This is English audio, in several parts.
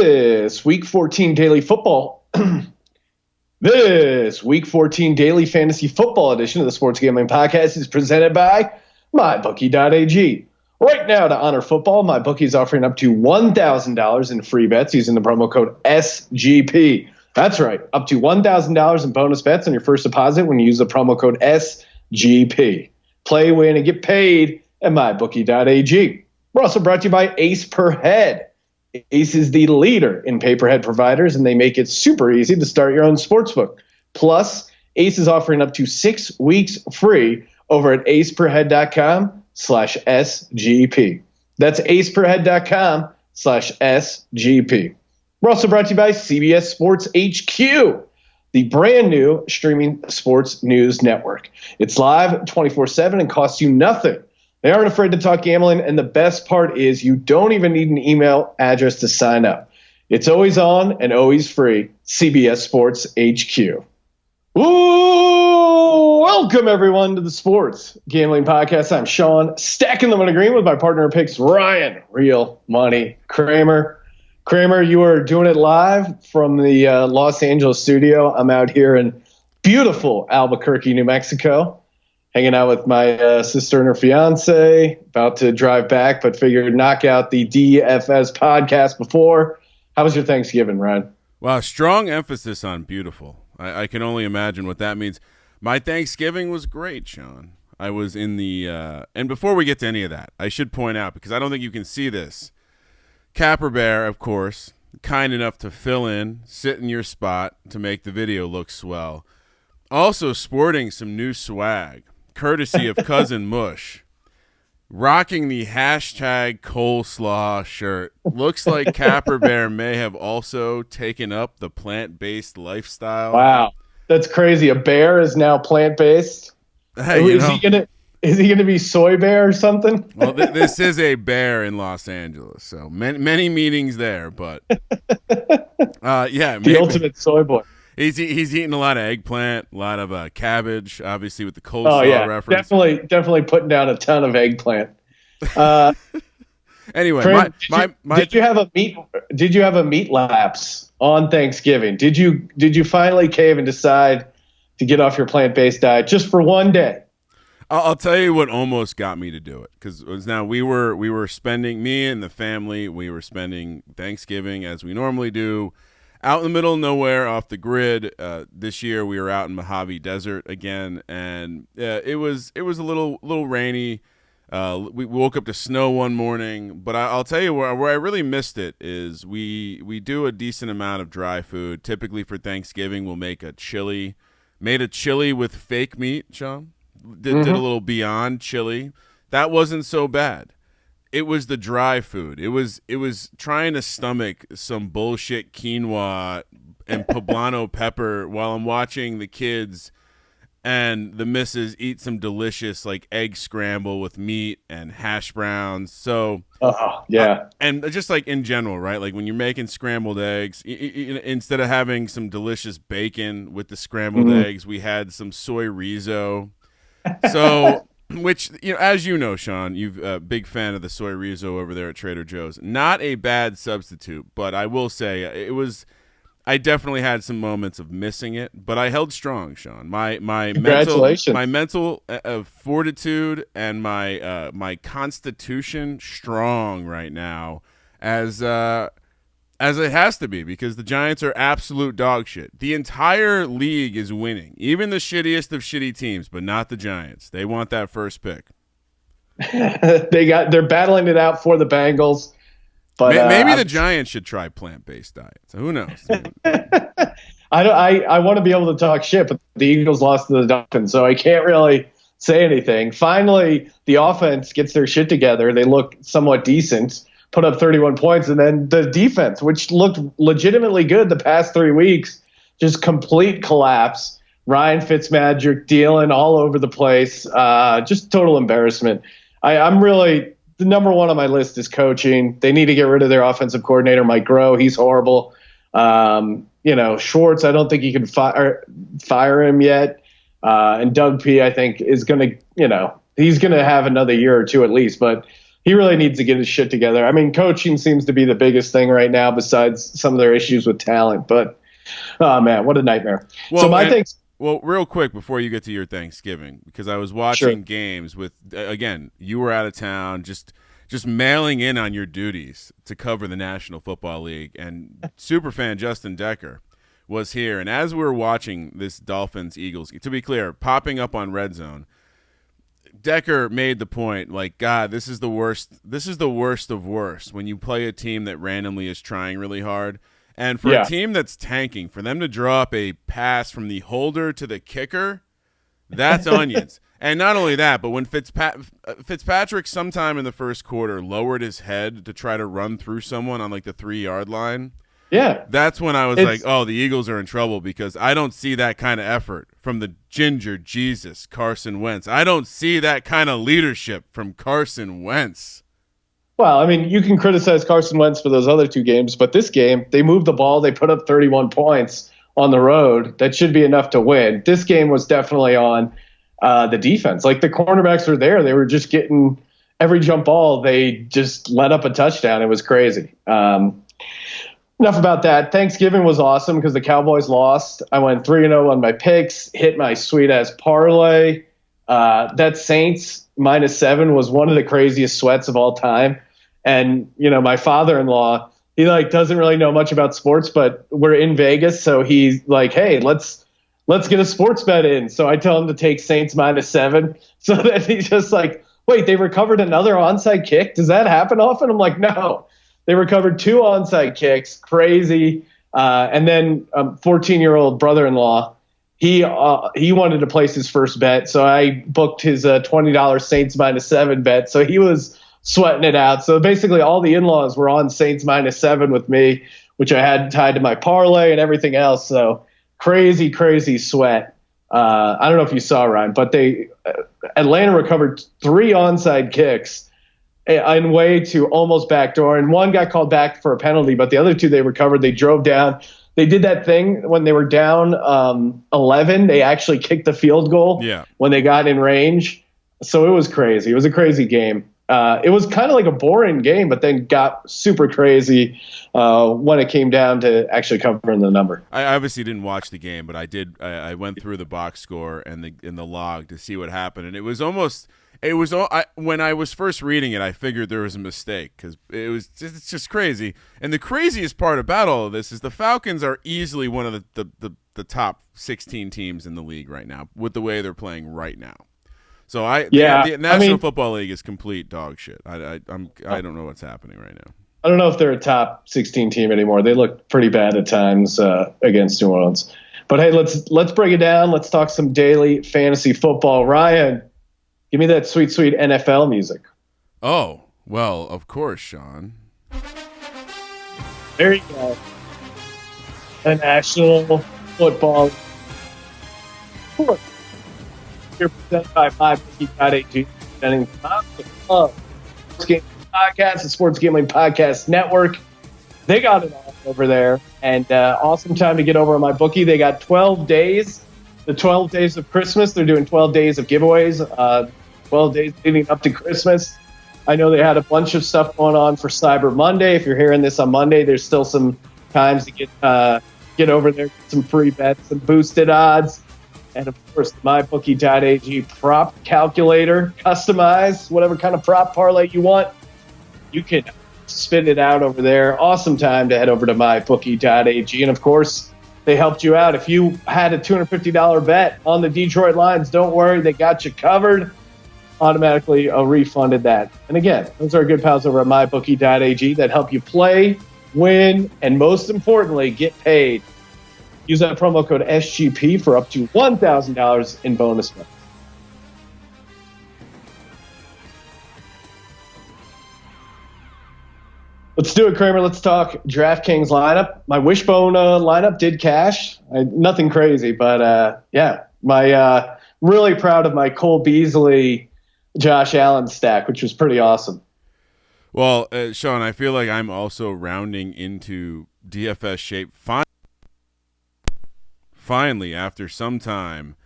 This Week 14 Daily Football. This Week 14 Daily Fantasy Football edition of the Sports Gambling Podcast is presented by MyBookie.ag. Right now, to honor football, MyBookie is offering up to $1,000 in free bets using the promo code SGP. That's right, up to $1,000 in bonus bets on your first deposit when you use the promo code SGP. Play, win, and get paid at MyBookie.ag. We're also brought to you by Ace Per Head. Ace is the leader in pay-per-head providers, and they make it super easy to start your own sportsbook. Plus, Ace is offering up to 6 weeks free over at aceperhead.com/SGP. That's aceperhead.com/SGP. We're also brought to you by CBS Sports HQ, the brand new streaming sports news network. It's live 24/7 and costs you nothing. They aren't afraid to talk gambling, and the best part is you don't even need an email address to sign up. It's always on and always free. CBS Sports HQ. Ooh, welcome everyone to the Sports Gambling Podcast. I'm Sean, stacking the money green with my partner in picks, Ryan, Real Money Kramer. Kramer, you are doing it live from the Los Angeles studio. I'm out here in beautiful Albuquerque, New Mexico, hanging out with my sister and her fiance, about to drive back, but figured knock out the DFS podcast before. How was your Thanksgiving, Ryan? Wow, strong emphasis on beautiful. I can only imagine what that means. My Thanksgiving was great, Sean. I was in the and before we get to any of that, I should point out, because I don't think you can see this, Capper Bear, of course, kind enough to fill in, sit in your spot to make the video look swell. Also sporting some new swag, courtesy of Cousin Mush, rocking the hashtag coleslaw shirt. Looks like Capper Bear may have also taken up the plant-based lifestyle. Wow, that's crazy. A bear is now plant-based. Hey, Is he gonna be soy bear or something? Well, this is a bear in Los Angeles, so many meetings there. But yeah, the ultimate soy boy. He's eating a lot of eggplant, a lot of cabbage, obviously with the coleslaw reference. Definitely putting down a ton of eggplant. Anyway, Craig, did you have a meat lapse on Thanksgiving? Did you finally cave and decide to get off your plant-based diet just for one day? I'll tell you what almost got me to do it, because now we were spending, me and the family, we were spending Thanksgiving as we normally do, out in the middle of nowhere, off the grid. This year we were out in Mojave Desert again, and it was a little rainy. We woke up to snow one morning, but I'll tell you where I really missed it is we do a decent amount of dry food. Typically for Thanksgiving, we'll make a chili. Made a chili with fake meat, Sean. Did a little Beyond chili. That wasn't so bad. It was the dry food. It was trying to stomach some bullshit quinoa and poblano pepper while I'm watching the kids and the missus eat some delicious like egg scramble with meat and hash browns. So yeah. And just like in general, right? Like when you're making scrambled eggs, instead of having some delicious bacon with the scrambled eggs, we had some soy rizo. So, which, as you know, Sean, you've a big fan of the soy rizo over there at Trader Joe's. Not a bad substitute, but I will say I definitely had some moments of missing it, but I held strong, Sean. My mental fortitude and my constitution strong right now, as it has to be, because the Giants are absolute dog shit. The entire league is winning, even the shittiest of shitty teams, but not the Giants. They want that first pick. They're battling it out for the Bengals. But maybe the Giants should try plant-based diets. Who knows? I want to be able to talk shit, but the Eagles lost to the Dolphins, so I can't really say anything. Finally, the offense gets their shit together. They look somewhat decent, put up 31 points, and then the defense, which looked legitimately good the past 3 weeks, just complete collapse. Ryan Fitzmagic dealing all over the place. Just total embarrassment. I'm really – the number one on my list is coaching. They need to get rid of their offensive coordinator, Mike Groh. He's horrible. Schwartz, I don't think you can fire him yet. And Doug P, I think, is going to – he's going to have another year or two at least. But he really needs to get his shit together. I mean, coaching seems to be the biggest thing right now, besides some of their issues with talent. But oh man, what a nightmare! Well, So my things. Well, real quick before you get to your Thanksgiving, because I was watching games with again, you were out of town, just mailing in on your duties to cover the National Football League, and superfan Justin Decker was here, and as we were watching this Dolphins-Eagles, to be clear, popping up on Red Zone, Decker made the point, like, God, this is the worst. This is the worst of worst when you play a team that randomly is trying really hard. And for a team that's tanking, for them to drop a pass from the holder to the kicker, that's onions. And not only that, but when Fitzpatrick sometime in the first quarter lowered his head to try to run through someone on like the 3-yard line, that's when I was like, oh, the Eagles are in trouble, because I don't see that kind of effort from the ginger Jesus Carson Wentz. I don't see that kind of leadership from Carson Wentz. Well, I mean, you can criticize Carson Wentz for those other 2 games, but this game, they moved the ball. They put up 31 points on the road. That should be enough to win. This game was definitely on the defense. Like, the cornerbacks were there. They were just getting every jump ball. They just let up a touchdown. It was crazy. Enough about that. Thanksgiving was awesome because the Cowboys lost. I went 3-0 on my picks, hit my sweet-ass parlay. That Saints -7 was one of the craziest sweats of all time. And, you know, my father-in-law, he doesn't really know much about sports, but we're in Vegas. So he's like, hey, let's get a sports bet in. So I tell him to take Saints -7. So then he's just like, wait, they recovered another onside kick? Does that happen often? I'm like, no, they recovered 2 onside kicks. Crazy. And then 14-year-old brother-in-law, he wanted to place his first bet, so I booked his $20 Saints -7 bet. So he was sweating it out. So basically, all the in-laws were on Saints -7 with me, which I had tied to my parlay and everything else. So crazy sweat. I don't know if you saw, Ryan, but Atlanta recovered 3 onside kicks in way to almost backdoor, and one got called back for a penalty, but the other 2 they recovered. They drove down. They did that thing when they were down 11. They actually kicked the field goal when they got in range. So it was crazy. It was a crazy game. It was kind of like a boring game, but then got super crazy when it came down to actually covering the number. I obviously didn't watch the game, but I did. I went through the box score and the log to see what happened, and it was almost. It was when I was first reading it, I figured there was a mistake because it's just crazy. And the craziest part about all of this is the Falcons are easily one of the top 16 teams in the league right now with the way they're playing right now. So the National Football League is complete dog shit. I don't know what's happening right now. I don't know if they're a top 16 team anymore. They look pretty bad at times against New Orleans. But hey, let's break it down. Let's talk some daily fantasy football. Ryan, give me that sweet NFL music. Oh, well, of course, Sean. There you go. The National Football League. You're presented by MyBookie.ag, presenting the Sports Gambling Podcast, the Sports Gambling Podcast Network. They got it all over there, and awesome time to get over on MyBookie. They got 12 days, the 12 days of Christmas. They're doing 12 days of giveaways, 12 days leading up to Christmas. I know they had a bunch of stuff going on for Cyber Monday. If you're hearing this on Monday, there's still some times to get over there, get some free bets, some boosted odds. And, of course, the MyBookie.ag prop calculator. Customize whatever kind of prop parlay you want. You can spin it out over there. Awesome time to head over to MyBookie.ag. And, of course, they helped you out. If you had a $250 bet on the Detroit Lions, don't worry. They got you covered. Automatically refunded that. And, again, those are good pals over at MyBookie.ag that help you play, win, and, most importantly, get paid. Use that promo code SGP for up to $1,000 in bonus money. Let's do it, Kramer. Let's talk DraftKings lineup. My Wishbone lineup did cash. Nothing crazy, but my really proud of my Cole Beasley, Josh Allen stack, which was pretty awesome. Well, Sean, I feel like I'm also rounding into DFS shape. Finally, after some time,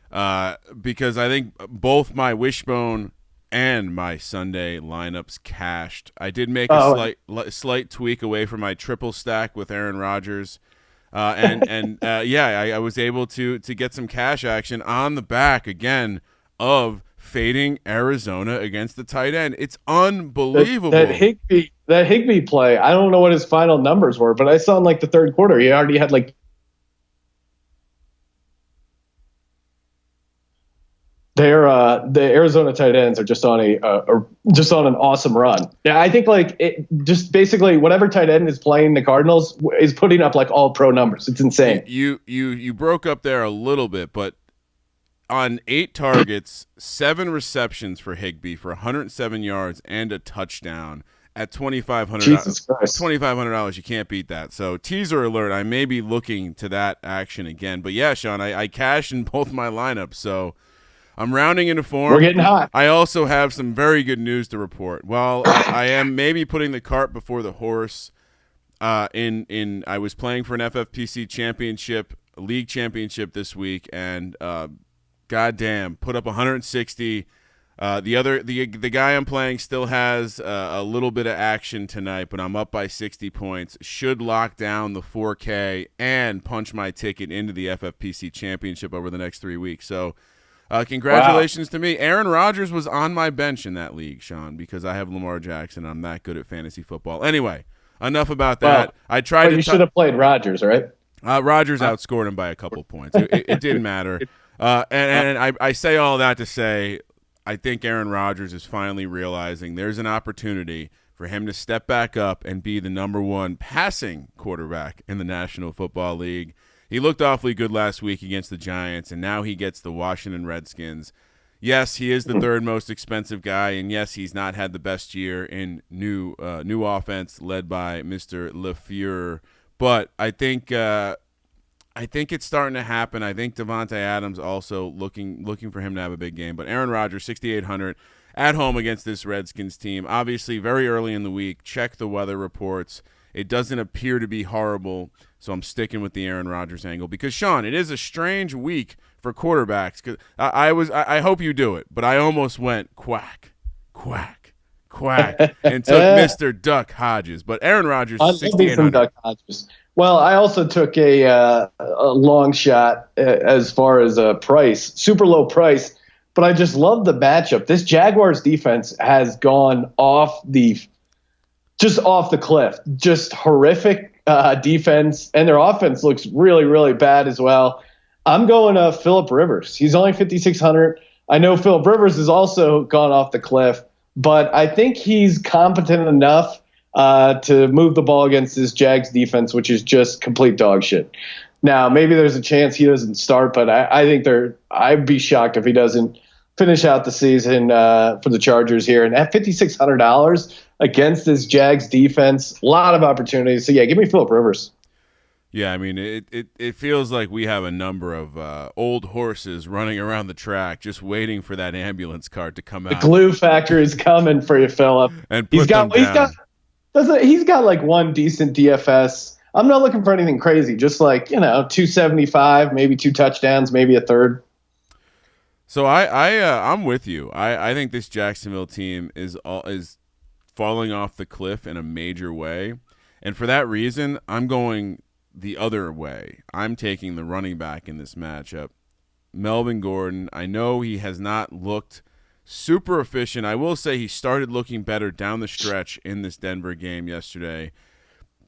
because I think both my Wishbone and my Sunday lineups cashed. I did make a slight tweak away from my triple stack with Aaron Rodgers. I was able to get some cash action on the back again of fading Arizona against the tight end. It's unbelievable. That Higbee play, I don't know what his final numbers were, but I saw in like the third quarter, he already had like the Arizona tight ends are just on an awesome run. Yeah, I think like it just basically whatever tight end is playing the Cardinals is putting up like all pro numbers. It's insane. You broke up there a little bit, but on 8 targets, 7 receptions for Higbee for 107 yards and a touchdown at $2,500. You can't beat that. So teaser alert, I may be looking to that action again. But yeah, Sean, I cashed in both my lineups, so I'm rounding into form. We're getting hot. I also have some very good news to report. Well, I am maybe putting the cart before the horse. I was playing for an FFPC championship, league championship this week, and goddamn, put up 160. The guy I'm playing still has a little bit of action tonight, but I'm up by 60 points. Should lock down the 4K and punch my ticket into the FFPC championship over the next 3 weeks. So. Congratulations to me. Aaron Rodgers was on my bench in that league, Sean, because I have Lamar Jackson. I'm that good at fantasy football. Anyway, enough about that. You should have played Rodgers, right? Rodgers outscored him by a couple points. It didn't matter. And I say all that to say I think Aaron Rodgers is finally realizing there's an opportunity for him to step back up and be the number 1 passing quarterback in the National Football League. He looked awfully good last week against the Giants, and now he gets the Washington Redskins. Yes, he is the 3rd most expensive guy, and yes, he's not had the best year in new offense led by Mr. LaFleur. But I think it's starting to happen. I think Devontae Adams also looking for him to have a big game. But Aaron Rodgers, 6,800 at home against this Redskins team. Obviously, very early in the week. Check the weather reports. It doesn't appear to be horrible, so I'm sticking with the Aaron Rodgers angle because, Sean, it is a strange week for quarterbacks. Cause I hope you do it, but I almost went quack, quack, quack, and took Mr. Duck Hodges. But Aaron Rodgers, 6,800. Duck Hodges. Well, I also took a long shot as far as a price, super low price, but I just love the matchup. This Jaguars defense has gone off the cliff. Just horrific defense, and their offense looks really, really bad as well. I'm going Phillip Rivers. He's only 5,600. I know Phillip Rivers has also gone off the cliff, but I think he's competent enough to move the ball against this Jags defense, which is just complete dog shit. Now, maybe there's a chance he doesn't start, but I think I'd be shocked if he doesn't finish out the season for the Chargers here. And at $5,600 against this Jags defense, a lot of opportunities. So, yeah, give me Phillip Rivers. Yeah, I mean, it feels like we have a number of old horses running around the track just waiting for that ambulance cart to come out. The glue factory is coming for you, Phillip. And he's got like one decent DFS. I'm not looking for anything crazy, just like, 275, maybe 2 touchdowns, maybe a third. So I'm with you. I think this Jacksonville team is falling off the cliff in a major way. And for that reason, I'm going the other way. I'm taking the running back in this matchup. Melvin Gordon, I know he has not looked super efficient. I will say he started looking better down the stretch in this Denver game yesterday.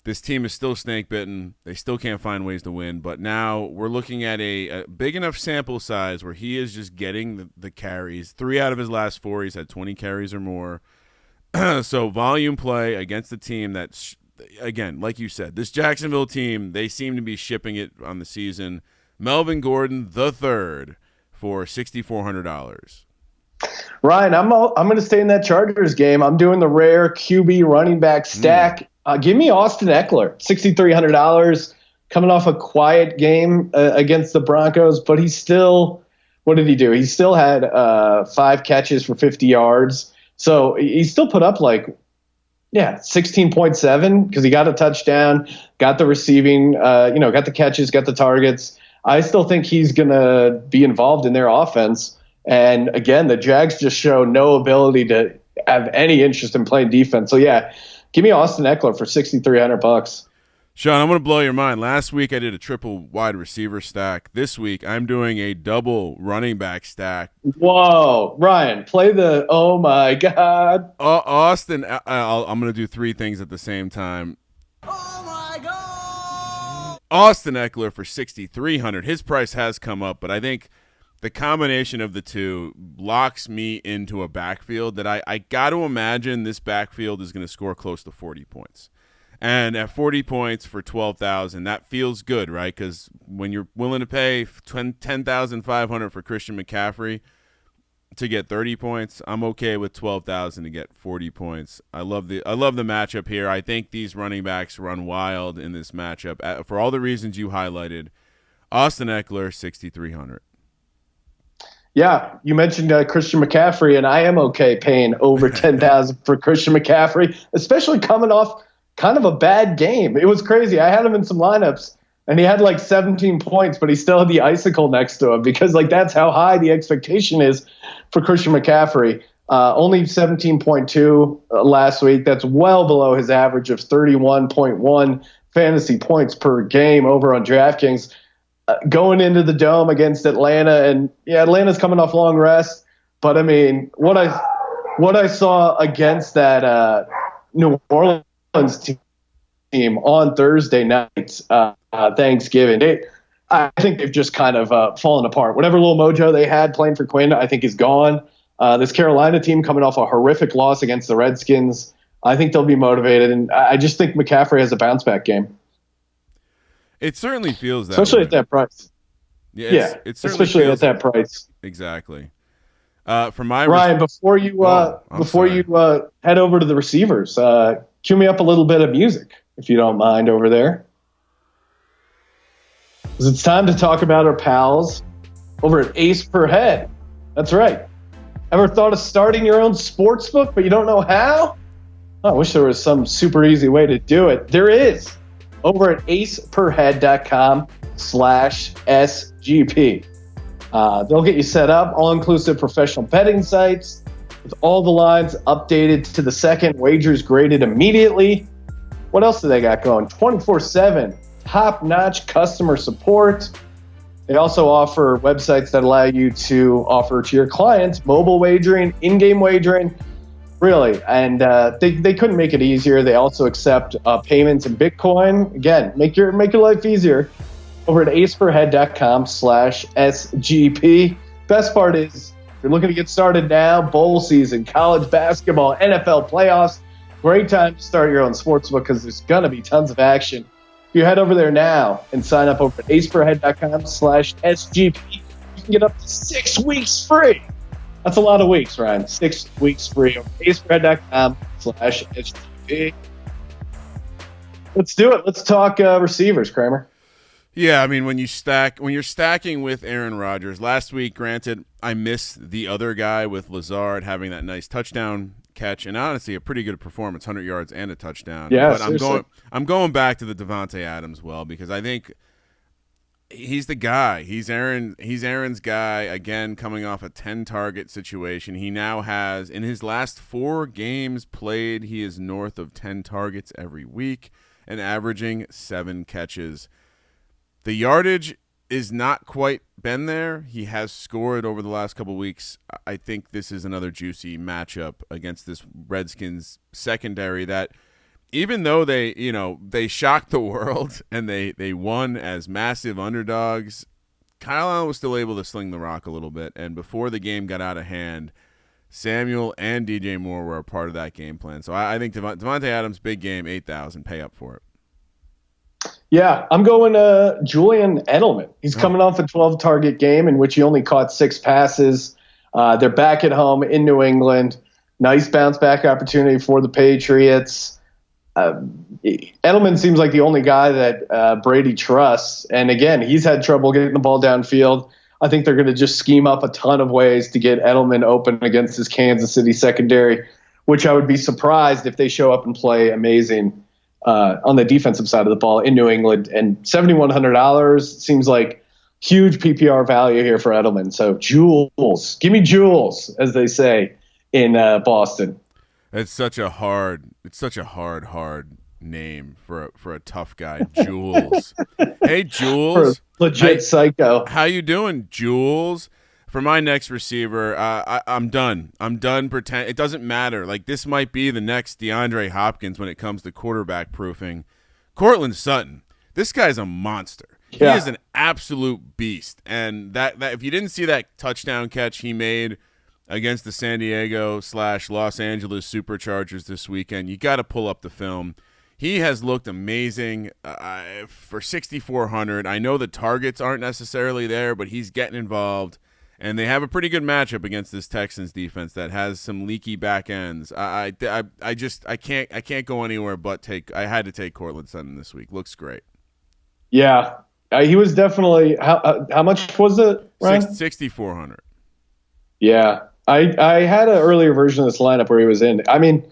This team is still snake-bitten. They still can't find ways to win. But now we're looking at a big enough sample size where he is just getting the carries. 3 out of his last 4, he's had 20 carries or more. So volume play against the team that's, again, like you said, this Jacksonville team, they seem to be shipping it on the season. Melvin Gordon, the third, for $6,400. Ryan, I'm going to stay in that Chargers game. I'm doing the rare QB running back stack. Give me Austin Eckler, $6,300, coming off a quiet game against the Broncos, but he's still – what did he do? He still had 5 catches for 50 yards. So he still put up 16.7 because he got a touchdown, got the receiving, got the catches, got the targets. I still think he's going to be involved in their offense. And again, the Jags just show no ability to have any interest in playing defense. So yeah, give me Austin Eckler for $6,300. Sean, I'm going to blow your mind. Last week I did a triple wide receiver stack. This week I'm doing a double running back stack. Whoa, Ryan, play the oh my God. Austin, I'm going to do three things at the same time. Oh my God! Austin Eckler for $6,300. His price has come up, but I think the combination of the two locks me into a backfield that I got to imagine this backfield is going to score close to 40 points. And at 40 points for $12,000, that feels good, right? Because when you're willing to pay $10,500 for Christian McCaffrey to get 30 points, I'm okay with $12,000 to get 40 points. I love the matchup here. I think these running backs run wild in this matchup for all the reasons you highlighted. Austin Eckler, $6,300. Yeah, you mentioned Christian McCaffrey, and I am okay paying over $10,000 for Christian McCaffrey, especially coming off kind of a bad game. It was crazy. I had him in some lineups, and he had like 17 points, but he still had the icicle next to him because like that's how high the expectation is for Christian McCaffrey. Only 17.2 last week. That's well below his average of 31.1 fantasy points per game over on DraftKings. Going into the Dome against Atlanta, and yeah, Atlanta's coming off long rest, but I mean, what I saw against that New Orleans team on Thursday night, Thanksgiving, I think they've just kind of fallen apart. Whatever little mojo they had playing for Quinn, I think is gone. This Carolina team coming off a horrific loss against the Redskins, I think they'll be motivated, and I just think McCaffrey has a bounce back game. It certainly feels that especially way. At that price. Yeah, it especially at that price. Exactly. For my Ryan, before you head over to the receivers, cue me up a little bit of music, if you don't mind, over there. Because it's time to talk about our pals over at Ace Per Head. That's right. Ever thought of starting your own sports book, but you don't know how? I wish there was some super easy way to do it. There is. Over at aceperhead.com/SGP. They'll get you set up, all-inclusive professional betting sites with all the lines updated to the second, wagers graded immediately. What else do they got going? 24/7, top-notch customer support. They also offer websites that allow you to offer to your clients mobile wagering, in-game wagering, really. And they couldn't make it easier. They also accept payments in Bitcoin. Again, make your life easier. Over at aceperhead.com/SGP. Best part is, if you're looking to get started now, bowl season, college basketball, NFL playoffs, great time to start your own sportsbook because there's going to be tons of action. If you head over there now and sign up over at aceperhead.com/SGP, you can get up to 6 weeks free. That's a lot of weeks, Ryan. 6 weeks free over at aceperhead.com/SGP. Let's do it. Let's talk receivers, Kramer. Yeah, I mean, when you're stacking with Aaron Rodgers, last week, granted, I missed the other guy with Lazard having that nice touchdown catch, and honestly, a pretty good performance, 100 yards and a touchdown. Yeah, but I'm going back to the Davante Adams because I think he's the guy. He's Aaron's guy, again, coming off a 10-target situation. He now has, in his last 4 games played, he is north of 10 targets every week and averaging 7 catches. The yardage is not quite been there. He has scored over the last couple of weeks. I think this is another juicy matchup against this Redskins secondary that, even though they shocked the world and they won as massive underdogs, Kyle Allen was still able to sling the rock a little bit. And before the game got out of hand, Samuel and DJ Moore were a part of that game plan. So I think Davante Adams, big game, 8,000, pay up for it. Yeah, I'm going Julian Edelman. He's coming off a 12-target game in which he only caught 6 passes. They're back at home in New England. Nice bounce-back opportunity for the Patriots. Edelman seems like the only guy that Brady trusts. And, again, he's had trouble getting the ball downfield. I think they're going to just scheme up a ton of ways to get Edelman open against this Kansas City secondary, which I would be surprised if they show up and play amazing on the defensive side of the ball in New England. And $7,100 seems like huge PPR value here for Edelman. So Jules, give me Jules, as they say in Boston. It's such a hard name for a tough guy, Jules. Hey, Jules, legit psycho. How you doing, Jules? For my next receiver, I'm done. Pretend it doesn't matter. Like, this might be the next DeAndre Hopkins when it comes to quarterback proofing. Cortland Sutton, this guy's a monster. Yeah. He is an absolute beast. And that if you didn't see that touchdown catch he made against the San Diego / Los Angeles Superchargers this weekend, you got to pull up the film. He has looked amazing for 6,400. I know the targets aren't necessarily there, but he's getting involved. And they have a pretty good matchup against this Texans defense that has some leaky back ends. I can't go anywhere but take. I had to take Cortland Sutton this week. Looks great. Yeah, he was definitely. How much was it, Ryan? 6,400. Yeah, I had an earlier version of this lineup where he was in. I mean,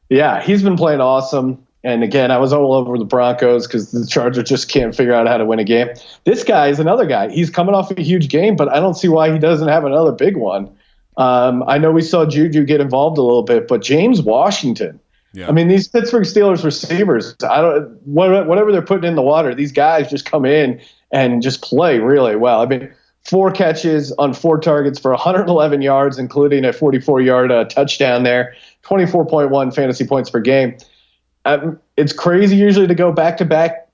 yeah, he's been playing awesome. And again, I was all over the Broncos because the Chargers just can't figure out how to win a game. This guy is another guy. He's coming off a huge game, but I don't see why he doesn't have another big one. I know we saw Juju get involved a little bit, but James Washington. Yeah. I mean, these Pittsburgh Steelers receivers, whatever they're putting in the water, these guys just come in and just play really well. I mean, 4 catches on 4 targets for 111 yards, including a 44-yard touchdown there, 24.1 fantasy points per game. It's crazy usually to go back-to-back,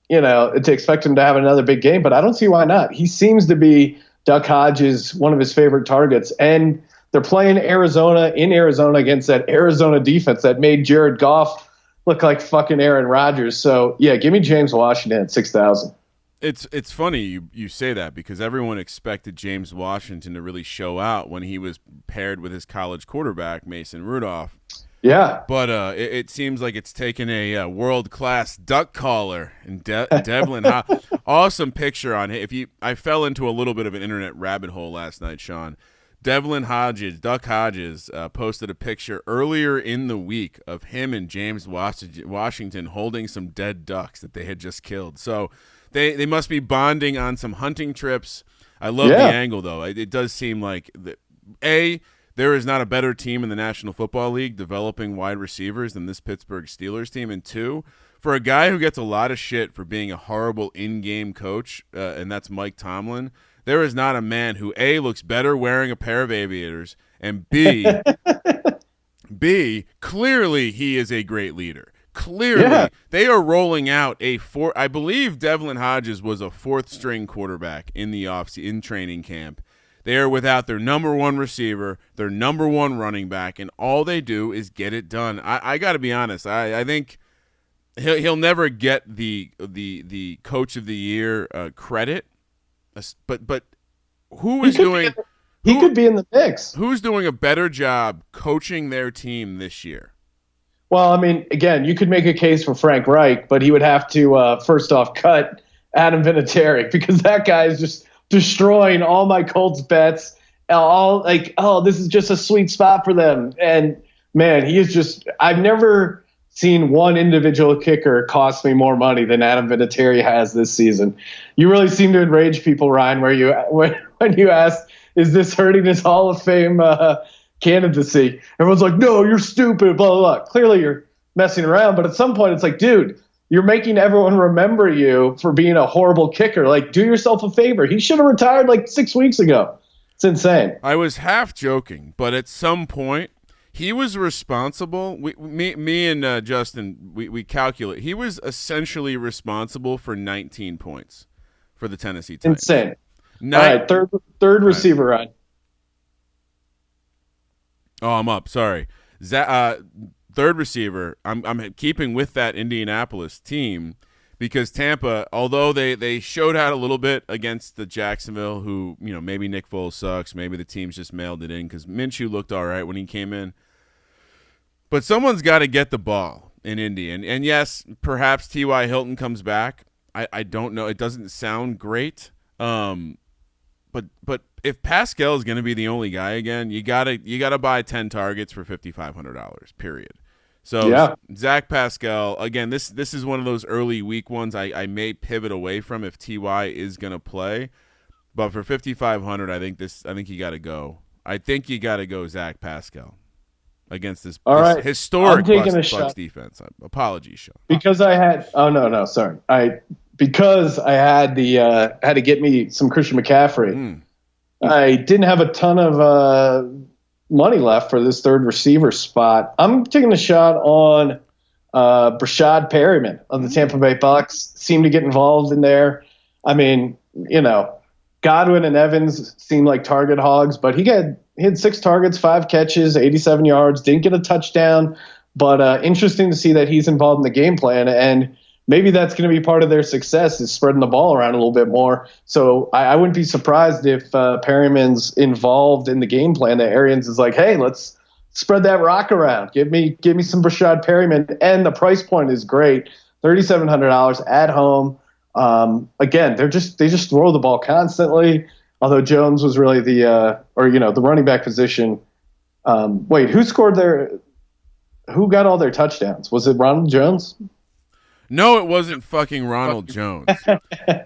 to expect him to have another big game, but I don't see why not. He seems to be Duck Hodges, one of his favorite targets, and they're playing Arizona against that Arizona defense that made Jared Goff look like fucking Aaron Rodgers. So, yeah, give me James Washington at 6,000. It's funny you say that because everyone expected James Washington to really show out when he was paired with his college quarterback, Mason Rudolph. Yeah, but it seems like it's taken a world-class duck caller and Devlin. Awesome picture on it. I fell into a little bit of an internet rabbit hole last night, Sean. Devlin Hodges, Duck Hodges, posted a picture earlier in the week of him and James Washington holding some dead ducks that they had just killed. So they must be bonding on some hunting trips. I love the angle, though. It does seem like there is not a better team in the National Football League developing wide receivers than this Pittsburgh Steelers team. And 2, for a guy who gets a lot of shit for being a horrible in-game coach, and that's Mike Tomlin, there is not a man who, A, looks better wearing a pair of aviators, and B, clearly he is a great leader. Clearly, they are rolling out I believe Devlin Hodges was a 4th-string quarterback in in training camp. They are without their number 1 receiver, their number 1 running back, and all they do is get it done. I got to be honest. I think he'll never get the coach of the year credit, but he could be in the mix. Who's doing a better job coaching their team this year? Well, I mean, again, you could make a case for Frank Reich, but he would have to first off cut Adam Vinatieri because that guy is just destroying all my Colts bets. This is just a sweet spot for them. And man, he is just, I've never seen one individual kicker cost me more money than Adam Vinatieri has this season. You really seem to enrage people, Ryan, when you asked, is this hurting his Hall of Fame candidacy? Everyone's like, no, you're stupid, blah, blah, blah. Clearly you're messing around. But at some point it's like, dude, you're making everyone remember you for being a horrible kicker. Like, do yourself a favor. He should have retired like 6 weeks ago. It's insane. I was half joking, but at some point, he was responsible. Me and Justin, we calculate. He was essentially responsible for 19 points for the Tennessee Titans. Insane. All right, third receiver, Ryan. Oh, I'm up. Sorry. Third receiver, I'm keeping with that Indianapolis team because Tampa, although they showed out a little bit against the Jacksonville, who, maybe Nick Foles sucks, maybe the team's just mailed it in because Minshew looked all right when he came in. But someone's got to get the ball in Indy. And yes, perhaps T.Y. Hilton comes back. I don't know. It doesn't sound great. But if Pascal is going to be the only guy again, you gotta buy 10 targets for $5,500, period. So Yeah. Zach Pascal, again, this is one of those early week ones I may pivot away from if Ty is going to play. But for 5,500, I think you got to go. I think you got to go Zach Pascal against this historic Bucks defense. Apologies, Sean. Because I had sorry. Because I had had to get me some Christian McCaffrey. I didn't have a ton of money left for this third receiver spot. I'm taking a shot on Brashad Perryman of the Tampa Bay Bucks. Seemed to get involved in there. I mean, Godwin and Evans seem like target hogs, but he had 6 targets, 5 catches, 87 yards, didn't get a touchdown. But interesting to see that he's involved in the game plan, and maybe that's going to be part of their success is spreading the ball around a little bit more. So I wouldn't be surprised if Perryman's involved in the game plan. That Arians is like, hey, let's spread that rock around. Give me some Brashad Perryman, and the price point is great, $3,700 at home. Again, they just throw the ball constantly. Although Jones was really the running back position. Wait, who got all their touchdowns? Was it Ronald Jones? No, it wasn't fucking Ronald Jones.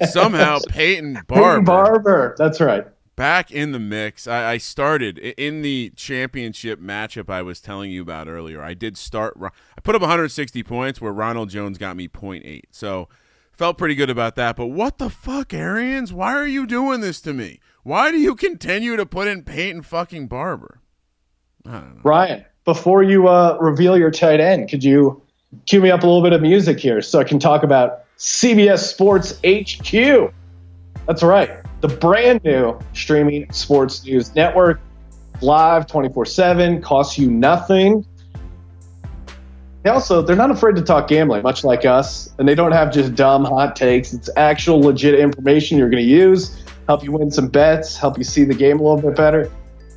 Somehow Peyton Barber. That's right. Back in the mix. I started in the championship matchup I was telling you about earlier. I put up 160 points where Ronald Jones got me 0.8. So felt pretty good about that. But what the fuck, Arians? Why are you doing this to me? Why do you continue to put in Peyton fucking Barber? I don't know. Ryan, before you reveal your tight end, could you cue me up a little bit of music here so I can talk about CBS Sports HQ? That's right. The brand new streaming sports news network, live 24/7, costs you nothing. They're not afraid to talk gambling, much like us, and they don't have just dumb hot takes. It's actual legit information you're going to use, help you win some bets, help you see the game a little bit better.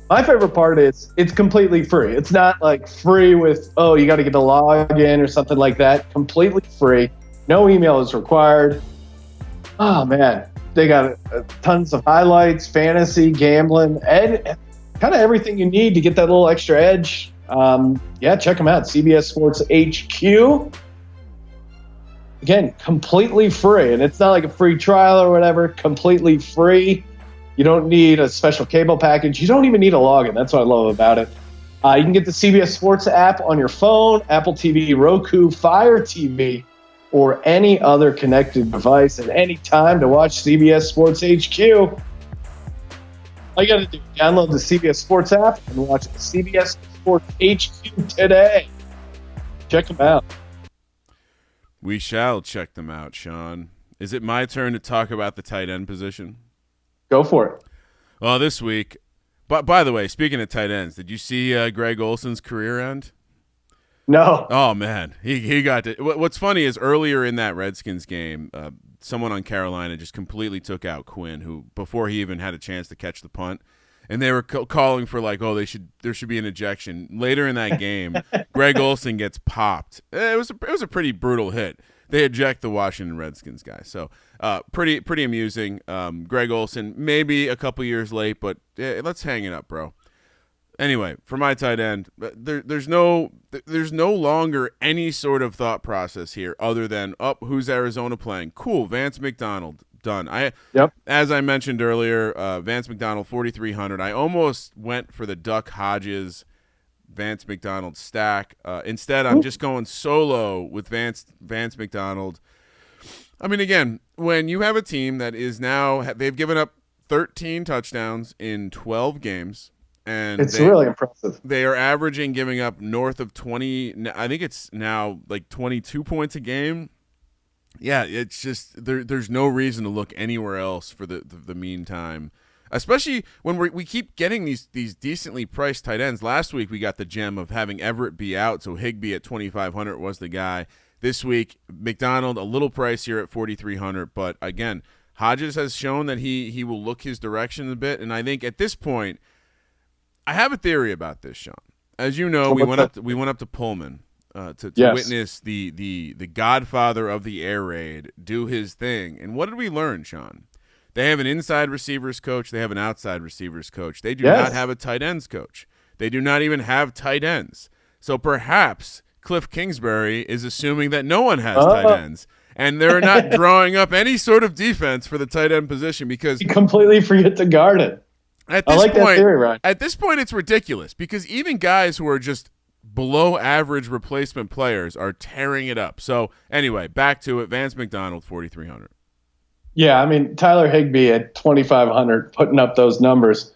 My favorite part is it's completely free. It's not like free with, you got to get a login or something like that. Completely free. No email is required. Oh, man. They got tons of highlights, fantasy, gambling, and kind of everything you need to get that little extra edge. Check them out. CBS Sports HQ. Again, completely free. And it's not like a free trial or whatever. Completely free. You don't need a special cable package. You don't even need a login. That's what I love about it. You can get the CBS Sports app on your phone, Apple TV, Roku, Fire TV, or any other connected device at any time to watch CBS Sports HQ. All you got to do is download the CBS Sports app and watch CBS Sports HQ today. Check them out. We shall check them out, Sean. Is it my turn to talk about the tight end position? Go for it. Well, this week, but by the way, speaking of tight ends, did you see Greg Olson's career end? No. Oh, man. He got to – what's funny is earlier in that Redskins game, someone on Carolina just completely took out Quinn, who before he even had a chance to catch the punt, and they were calling for like, there should be an ejection. Later in that game, Greg Olson gets popped. It was a pretty brutal hit. They eject the Washington Redskins guy. So pretty amusing. Greg Olson, maybe a couple years late, but let's hang it up, bro. Anyway, for my tight end, there's no longer any sort of thought process here other than, who's Arizona playing? Cool, Vance McDonald, done. As I mentioned earlier, Vance McDonald, 4,300. I almost went for the Duck Hodges Vance McDonald stack. Instead, I'm just going solo with Vance McDonald. I mean, again, when you have a team that is now – they've given up 13 touchdowns in 12 games. And it's really impressive. They are averaging giving up north of 20. I think it's now like 22 points a game. Yeah, it's just there's no reason to look anywhere else for the meantime, especially when we keep getting these decently priced tight ends. Last week we got the gem of having Everett be out, so Higbee at 2,500 was the guy. This week McDonald a little pricier at 4,300, but again Hodges has shown that he will look his direction a bit, and I think at this point. I have a theory about this, Sean. As you know, we went up to Pullman to witness the godfather of the air raid do his thing. And what did we learn, Sean? They have an inside receivers coach. They have an outside receivers coach. They do not have a tight ends coach. They do not even have tight ends. So perhaps Cliff Kingsbury is assuming that no one has tight ends, and they're not drawing up any sort of defense for the tight end position because you completely forget to guard it. At this I like point, that theory, Ryan. At this point, it's ridiculous because even guys who are just below average replacement players are tearing it up. So anyway, back to it. Vance McDonald, 4,300. Yeah, I mean, Tyler Higbee at 2,500 putting up those numbers.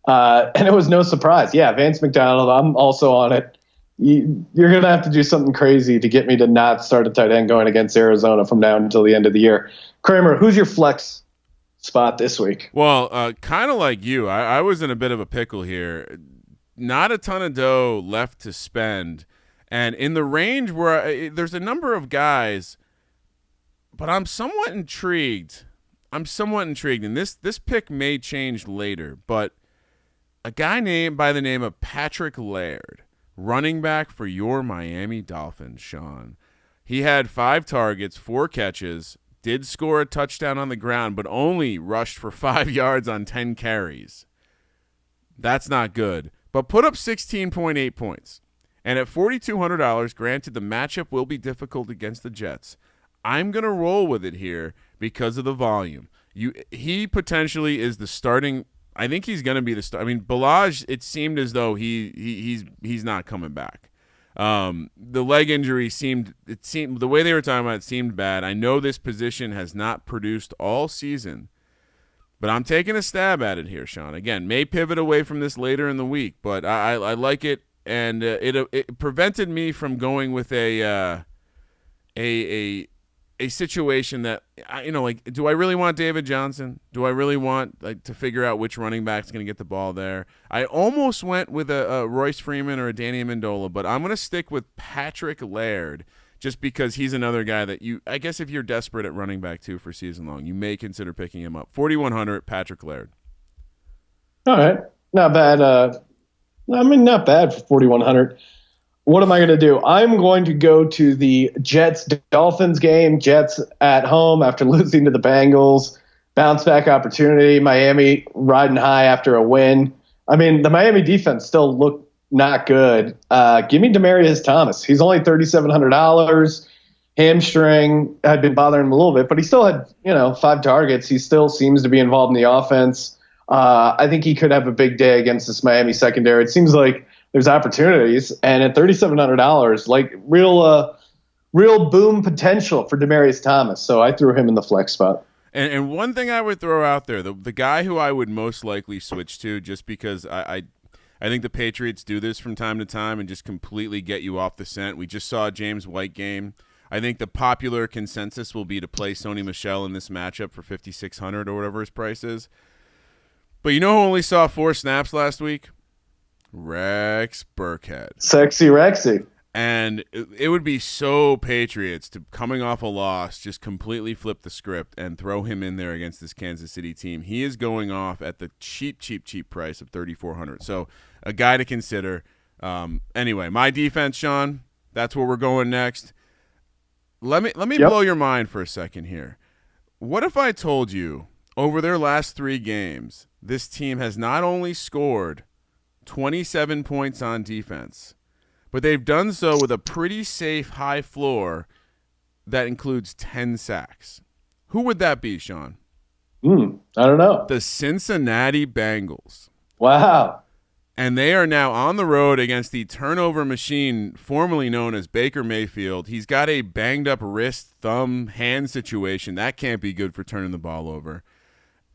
And it was no surprise. Yeah, Vance McDonald, I'm also on it. You're going to have to do something crazy to get me to not start a tight end going against Arizona from now until the end of the year. Kramer, who's your flex spot this week? Well, kind of like you. I was in a bit of a pickle here. Not a ton of dough left to spend. And in the range where there's a number of guys, but I'm somewhat intrigued. And this pick may change later, but a guy by the name of Patrick Laird, running back for your Miami Dolphins, Sean. He had 5 targets, 4 catches, did score a touchdown on the ground, but only rushed for 5 yards on 10 carries. That's not good, but put up 16.8 points. And at $4,200, granted the matchup will be difficult against the Jets, I'm going to roll with it here because of the volume. He potentially is the starting. I think he's going to be the start. I mean, Balaj, it seemed as though he's not coming back. The leg injury seemed the way they were talking about it seemed bad. I know this position has not produced all season, but I'm taking a stab at it here, Sean. Again, may pivot away from this later in the week, but I like it, and it prevented me from going with a situation that do I really want David Johnson? Do I really want to figure out which running back's going to get the ball there? I almost went with a Royce Freeman or a Danny Amendola, but I'm going to stick with Patrick Laird just because he's another guy that I guess if you're desperate at running back too for season long, you may consider picking him up. 4,100, Patrick Laird. All right, not bad. Not bad for 4,100. What am I going to do? I'm going to go to the Jets-Dolphins game. Jets at home after losing to the Bengals. Bounce back opportunity. Miami riding high after a win. I mean, the Miami defense still looked not good. Give me Demaryius Thomas. He's only $3,700. Hamstring had been bothering him a little bit, but he still had 5 targets. He still seems to be involved in the offense. I think he could have a big day against this Miami secondary. It seems like there's opportunities, and at $3,700, like real boom potential for Demaryius Thomas. So I threw him in the flex spot. And one thing I would throw out there, the guy who I would most likely switch to, just because I think the Patriots do this from time to time and just completely get you off the scent. We just saw a James White game. I think the popular consensus will be to play Sony Michel in this matchup for $5,600 or whatever his price is. But you know who only saw 4 snaps last week? Rex Burkhead. Sexy Rexy. And it would be so Patriots to, coming off a loss, just completely flip the script and throw him in there against this Kansas City team. He is going off at the cheap price of $3,400. So a guy to consider. Anyway, my defense, Sean, that's where we're going next. Let me blow your mind for a second here. What if I told you over their last 3 games, this team has not only scored 27 points on defense, but they've done so with a pretty safe high floor that includes 10 sacks. Who would that be, Sean? I don't know. The Cincinnati Bengals. Wow. And they are now on the road against the turnover machine formerly known as Baker Mayfield. He's got a banged-up wrist, thumb, hand situation. That can't be good for turning the ball over.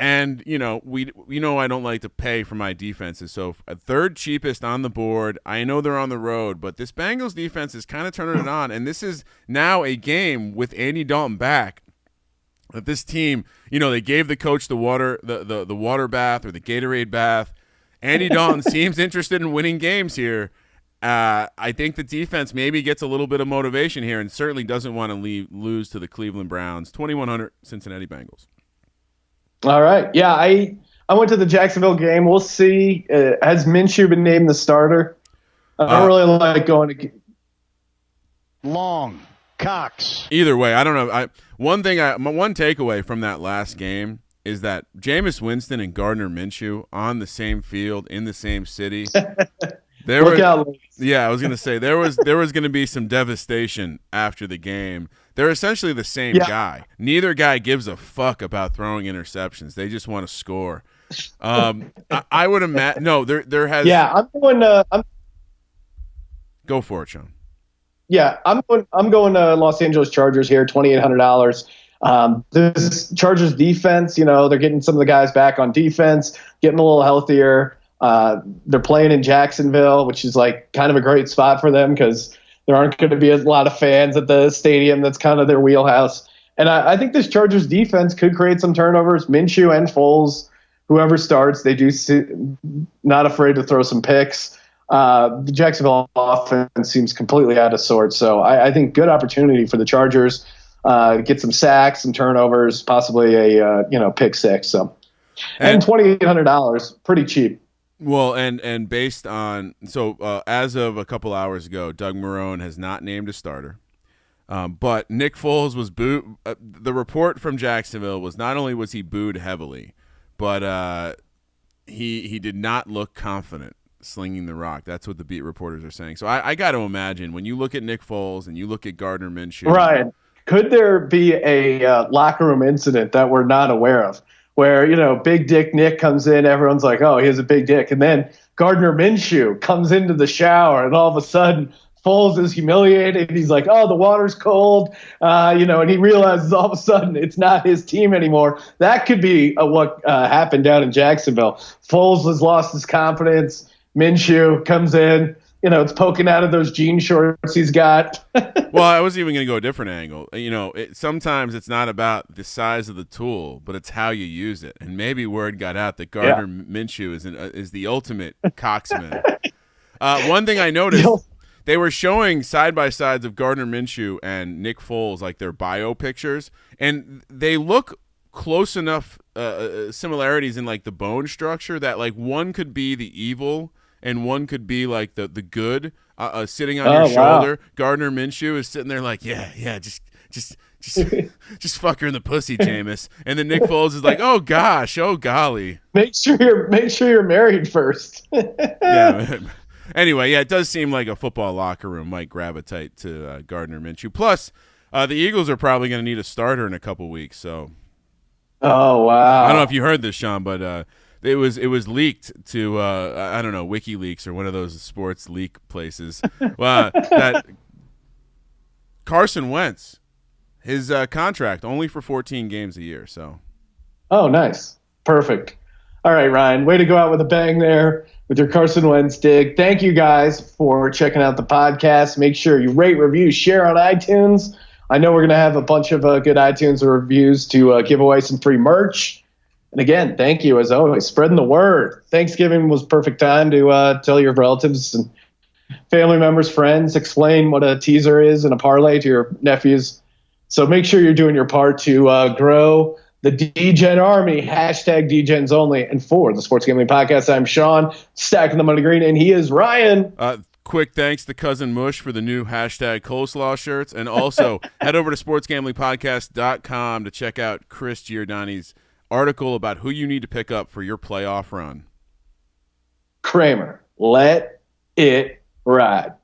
And, I don't like to pay for my defenses. So a 3rd cheapest on the board. I know they're on the road, but this Bengals defense is kind of turning it on. And this is now a game with Andy Dalton back. That this team, they gave the coach the water bath or the Gatorade bath. Andy Dalton seems interested in winning games here. I think the defense maybe gets a little bit of motivation here and certainly doesn't want to lose to the Cleveland Browns. 2,100 Cincinnati Bengals. All right. Yeah, I went to the Jacksonville game. We'll see. Has Minshew been named the starter? I don't really like going to Long Cox. Either way, I don't know. One takeaway from that last game is that Jameis Winston and Gardner Minshew on the same field in the same city. Look out, ladies. Yeah, I was gonna say there was gonna be some devastation after the game. They're essentially the same guy. Neither guy gives a fuck about throwing interceptions. They just want to score. I would imagine. No, there has. Yeah, I'm going. Go for it, Sean. Yeah, I'm going to Los Angeles Chargers here, $2,800. This Chargers defense, they're getting some of the guys back on defense, getting a little healthier. They're playing in Jacksonville, which is like kind of a great spot for them because there aren't going to be a lot of fans at the stadium. That's kind of their wheelhouse. And I think this Chargers defense could create some turnovers. Minshew and Foles, whoever starts, they do not afraid to throw some picks. The Jacksonville offense seems completely out of sorts. So I think good opportunity for the Chargers. Get some sacks, some turnovers, possibly a pick six. So, and $2,800, pretty cheap. Well, and based on as of a couple hours ago, Doug Marrone has not named a starter, but Nick Foles was booed. The report from Jacksonville was not only was he booed heavily, but he did not look confident slinging the rock. That's what the beat reporters are saying. So I got to imagine when you look at Nick Foles and you look at Gardner Minshew, right? Could there be a locker room incident that we're not aware of where, Big Dick Nick comes in, everyone's like, oh, he has a big dick. And then Gardner Minshew comes into the shower and all of a sudden Foles is humiliated. He's like, oh, the water's cold, and he realizes all of a sudden it's not his team anymore. That could be what happened down in Jacksonville. Foles has lost his confidence. Minshew comes in. It's poking out of those jean shorts he's got. Well, I was even going to go a different angle. Sometimes it's not about the size of the tool, but it's how you use it. And maybe word got out that Gardner Minshew is the ultimate coxman. One thing I noticed, they were showing side-by-sides of Gardner Minshew and Nick Foles, like their bio pictures, and they look close enough similarities in like the bone structure that like one could be the evil and one could be like the good sitting on your shoulder. Wow. Gardner Minshew is sitting there like, yeah, just fuck her in the pussy, Jameis. And then Nick Foles is like, oh gosh, oh golly. Make sure you're married first. Yeah. Anyway, yeah, it does seem like a football locker room might gravitate to Gardner Minshew. Plus, the Eagles are probably going to need a starter in a couple weeks. So. Oh wow. I don't know if you heard this, Sean, but. It was leaked to I don't know, WikiLeaks or one of those sports leak places. That Carson Wentz, his contract only for 14 games a year. So, oh, nice, perfect. All right, Ryan, way to go out with a bang there with your Carson Wentz dig. Thank you guys for checking out the podcast. Make sure you rate, review, share on iTunes. I know we're gonna have a bunch of good iTunes reviews to give away some free merch. And again, thank you as always. Spreading the word. Thanksgiving was perfect time to tell your relatives and family members, friends, explain what a teaser is and a parlay to your nephews. So make sure you're doing your part to grow the DGen army. Hashtag DGens only. And for the Sports Gambling Podcast, I'm Sean, stacking the money green, and he is Ryan. Quick thanks to Cousin Mush for the new hashtag coleslaw shirts. And also head over to sportsgamblingpodcast.com to check out Chris Giordani's article about who you need to pick up for your playoff run. Kramer, let it ride.